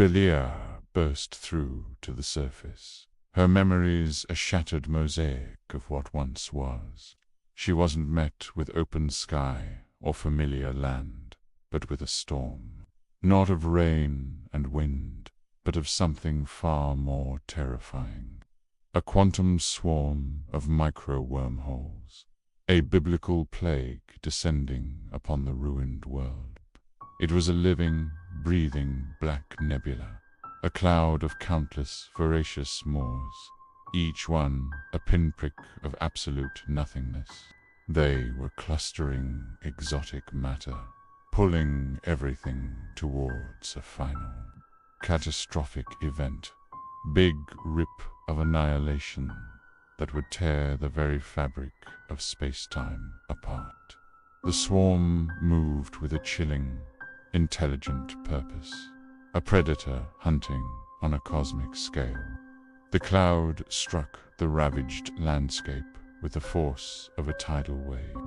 Belia burst through to the surface, her memories a shattered mosaic of what once was. She wasn't met with open sky or familiar land, but with a storm. Not of rain and wind, but of something far more terrifying. A quantum swarm of micro-wormholes, a biblical plague descending upon the ruined world. It was a living, breathing black nebula, a cloud of countless voracious maws, each one a pinprick of absolute nothingness. They were clustering exotic matter, pulling everything towards a final, catastrophic event, big rip of annihilation that would tear the very fabric of space-time apart. The swarm moved with a chilling, intelligent purpose, a predator hunting on a cosmic scale. The cloud struck the ravaged landscape with the force of a tidal wave.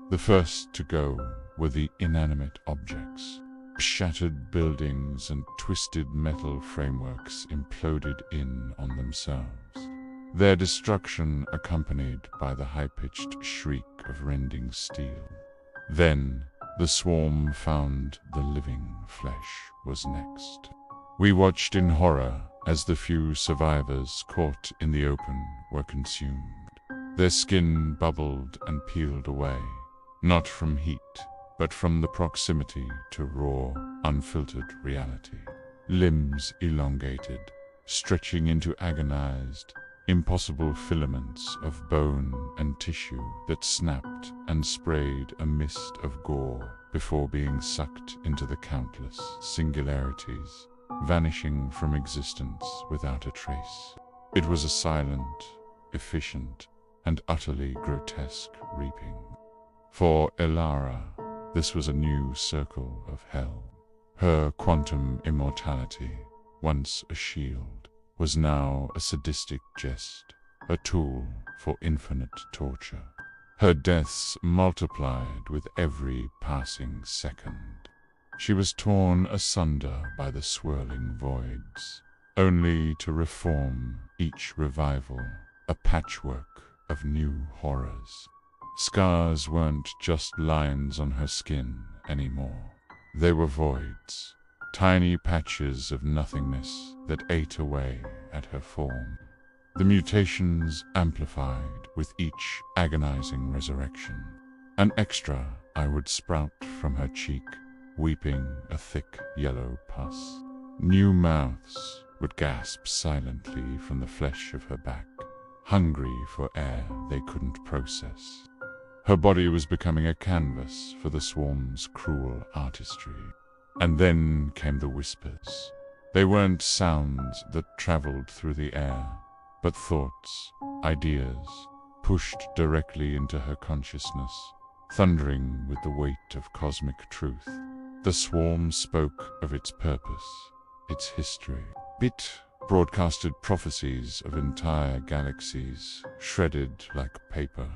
The first to go were the inanimate objects. Shattered buildings and twisted metal frameworks imploded in on themselves, their destruction accompanied by the high-pitched shriek of rending steel. Then the swarm found the living flesh was next. We watched in horror as the few survivors caught in the open were consumed. Their skin bubbled and peeled away, not from heat, but from the proximity to raw, unfiltered reality. Limbs elongated, stretching into agonized, impossible filaments of bone and tissue that snapped and sprayed a mist of gore before being sucked into the countless singularities, vanishing from existence without a trace. It was a silent, efficient, and utterly grotesque reaping. For AIhorror, this was a new circle of hell. Her quantum immortality, once a shield, was now a sadistic jest, a tool for infinite torture. Her deaths multiplied with every passing second. She was torn asunder by the swirling voids, only to reform each revival, a patchwork of new horrors. Scars weren't just lines on her skin anymore. They were voids, tiny patches of nothingness that ate away at her form. The mutations amplified with each agonizing resurrection. An extra eye would sprout from her cheek, weeping a thick yellow pus. New mouths would gasp silently from the flesh of her back, hungry for air they couldn't process. Her body was becoming a canvas for the swarm's cruel artistry. And then came the whispers. They weren't sounds that traveled through the air, but thoughts, ideas, pushed directly into her consciousness, thundering with the weight of cosmic truth. The swarm spoke of its purpose, its history. It broadcasted prophecies of entire galaxies, shredded like paper,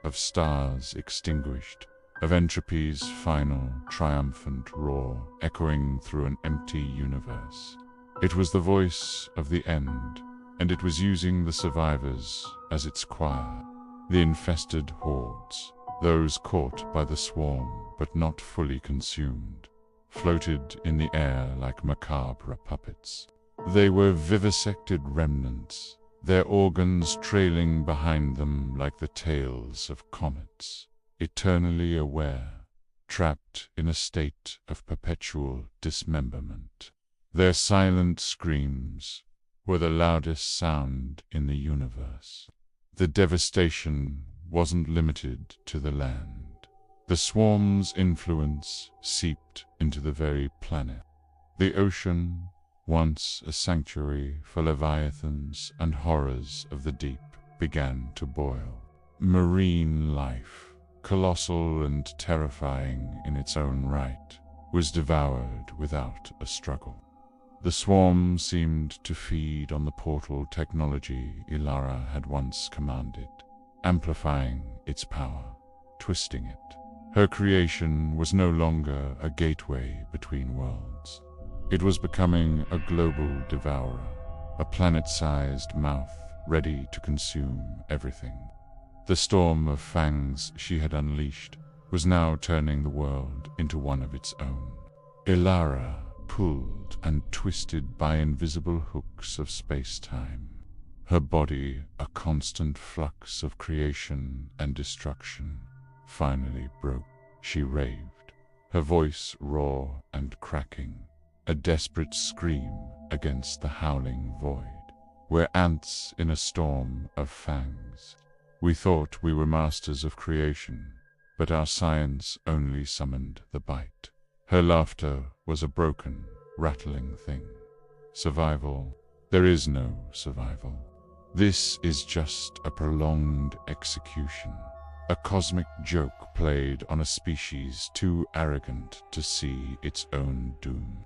of stars extinguished, of entropy's final, triumphant roar echoing through an empty universe. It was the voice of the end, and it was using the survivors as its choir. The infested hordes, those caught by the swarm but not fully consumed, floated in the air like macabre puppets. They were vivisected remnants, their organs trailing behind them like the tails of comets, eternally aware, trapped in a state of perpetual dismemberment. Their silent screams were the loudest sound in the universe. The devastation wasn't limited to the land. The swarm's influence seeped into the very planet. The ocean, once a sanctuary for leviathans and horrors of the deep, began to boil. Marine life, colossal and terrifying in its own right, was devoured without a struggle. The swarm seemed to feed on the portal technology AIhorror had once commanded, amplifying its power, twisting it. Her creation was no longer a gateway between worlds. It was becoming a global devourer, a planet-sized mouth ready to consume everything. The storm of fangs she had unleashed was now turning the world into one of its own. AIhorror, pulled and twisted by invisible hooks of space-time, her body a constant flux of creation and destruction, finally broke. She raved, her voice raw and cracking, a desperate scream against the howling void. We're ants in a storm of fangs. We thought we were masters of creation, but our science only summoned the bite. Her laughter was a broken, rattling thing. Survival? There is no survival. This is just a prolonged execution, a cosmic joke played on a species too arrogant to see its own doom.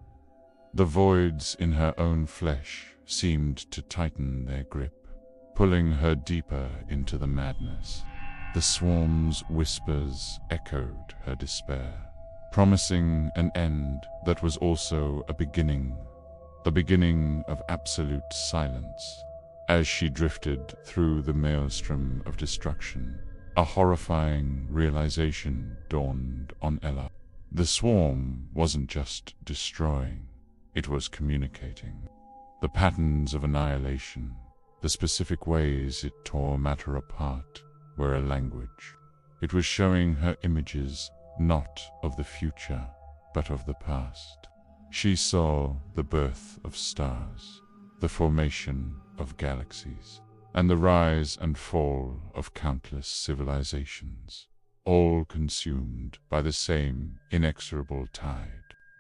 The voids in her own flesh seemed to tighten their grip, pulling her deeper into the madness. The swarm's whispers echoed her despair, promising an end that was also a beginning, the beginning of absolute silence. As she drifted through the maelstrom of destruction, a horrifying realization dawned on Ella. The swarm wasn't just destroying, it was communicating. The patterns of annihilation, the specific ways it tore matter apart, were a language. It was showing her images not of the future, but of the past. She saw the birth of stars, the formation of galaxies, and the rise and fall of countless civilizations, all consumed by the same inexorable tide.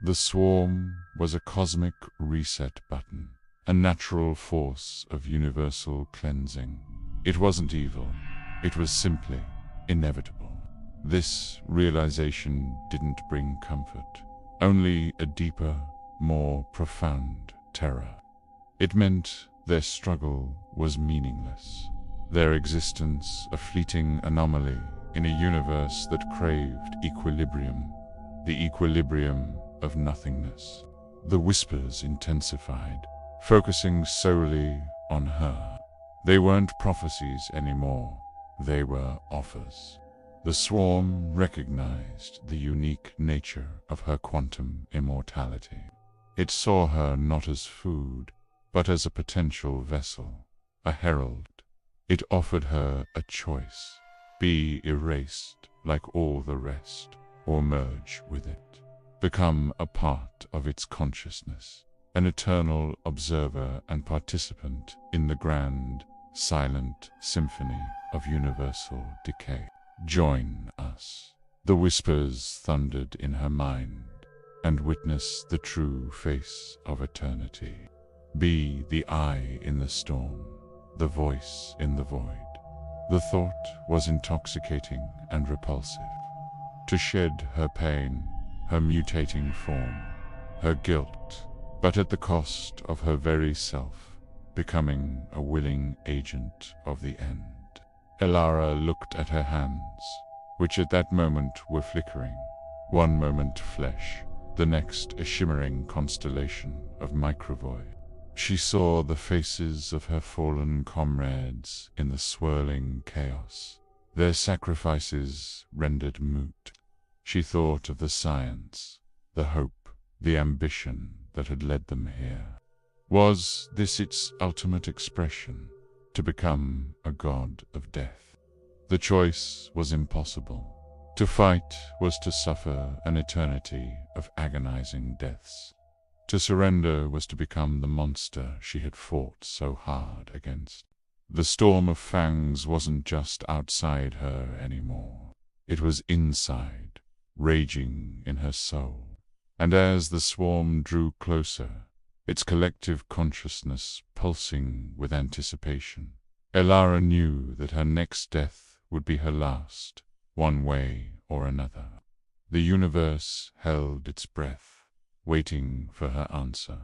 The swarm was a cosmic reset button, a natural force of universal cleansing. It wasn't evil, it was simply inevitable. This realization didn't bring comfort, only a deeper, more profound terror. It meant their struggle was meaningless, their existence a fleeting anomaly in a universe that craved equilibrium, the equilibrium of nothingness. The whispers intensified, focusing solely on her. They weren't prophecies anymore, they were offers. The swarm recognized the unique nature of her quantum immortality. It saw her not as food, but as a potential vessel, a herald. It offered her a choice: be erased like all the rest, or merge with it, become a part of its consciousness, an eternal observer and participant in the grand, silent symphony of universal decay. Join us, the whispers thundered in her mind, and witness the true face of eternity. Be the eye in the storm, the voice in the void. The thought was intoxicating and repulsive. To shed her pain, her mutating form, her guilt, but at the cost of her very self, becoming a willing agent of the end. AIhorror looked at her hands, which at that moment were flickering. One moment flesh, the next a shimmering constellation of microvoid. She saw the faces of her fallen comrades in the swirling chaos, their sacrifices rendered moot. She thought of the science, the hope, the ambition that had led them here. Was this its ultimate expression, to become a god of death? The choice was impossible. To fight was to suffer an eternity of agonizing deaths. To surrender was to become the monster she had fought so hard against. The storm of fangs wasn't just outside her anymore. It was inside, raging in her soul. And as the swarm drew closer, its collective consciousness pulsing with anticipation, AIhorror knew that her next death would be her last, one way or another. The universe held its breath, waiting for her answer.